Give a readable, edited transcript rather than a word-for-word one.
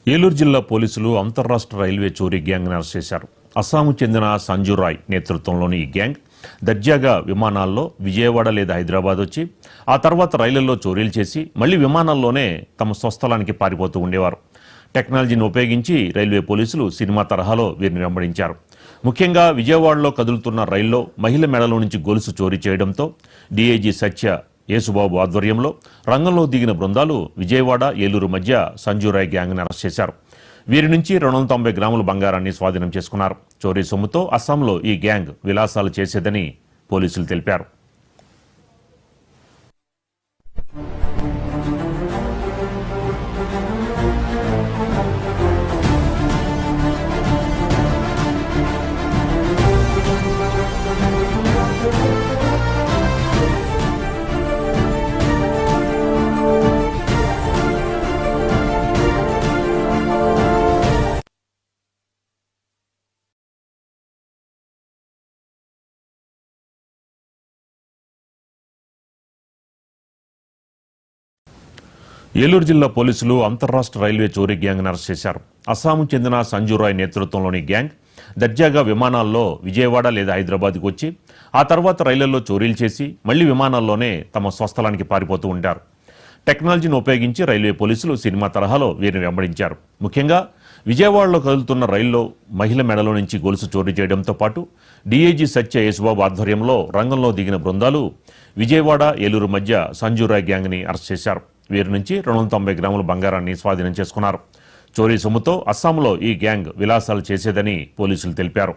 ఏలూరు జిల్లా పోలీసులు అంతర్రాష్ట్ర రైల్వే చోరీ గ్యాంగ్ను అరెస్ట్ చేశారు. అస్సాంకు చెందిన సంజు రాయ్ నేతృత్వంలోని ఈ గ్యాంగ్ దర్జాగా విమానాల్లో విజయవాడ లేదా హైదరాబాద్ వచ్చి ఆ తర్వాత రైళ్లలో చోరీలు చేసి మళ్లీ విమానాల్లోనే తమ స్వస్థలానికి పారిపోతూ ఉండేవారు. టెక్నాలజీని ఉపయోగించి రైల్వే పోలీసులు సినిమా తరహాలో వీరిని వెంబడించారు. ముఖ్యంగా విజయవాడలో కదులుతున్న రైల్లో మహిళ మెడలో నుంచి గొలుసు చోరీ చేయడంతో డీఐజీ సత్య యేసుబాబు ఆధ్వర్యంలో రంగంలో దిగిన బృందాలు విజయవాడ ఏలూరు మధ్య సంజురాయ్ గ్యాంగ్ను అరెస్ట్ చేశారు. వీరి నుంచి 290 గ్రాముల బంగారాన్ని స్వాధీనం చేసుకున్నారు. చోరీ సొమ్ముతో అస్సాంలో ఈ గ్యాంగ్ విలాసాలు చేసేదని పోలీసులు తెలిపారు. ఏలూరు జిల్లా పోలీసులు అంతర్రాష్ట్ర రైల్వే చోరీ గ్యాంగ్ను అరెస్ట్ చేశారు. అస్సాంకు చెందిన సంజురాయ్ నేతృత్వంలోని గ్యాంగ్ దర్జాగా విమానాల్లో విజయవాడ లేదా హైదరాబాద్కు వచ్చి ఆ తర్వాత రైళ్లలో చోరీలు చేసి మళ్లీ విమానాల్లోనే తమ స్వస్థలానికి పారిపోతూ ఉంటారు. టెక్నాలజీని ఉపయోగించి రైల్వే పోలీసులు సినిమా తరహాలో వీరిని వెంబడించారు. ముఖ్యంగా విజయవాడలో కదులుతున్న రైల్లో మహిళ మెడలో నుంచి గొలుసు చోరీ చేయడంతో పాటు డీఐజీ సత్య యేసుబాబు ఆధ్వర్యంలో రంగంలో దిగిన బృందాలు విజయవాడ ఏలూరు మధ్య సంజురాయ్ గ్యాంగ్ని అరెస్ట్ చేశారు. వీరి నుంచి 290 గ్రాముల బంగారాన్ని స్వాధీనం చేసుకున్నారు. చోరీ సొమ్ముతో అస్సాంలో ఈ గ్యాంగ్ విలాసాలు చేసేదని పోలీసులు తెలిపారు.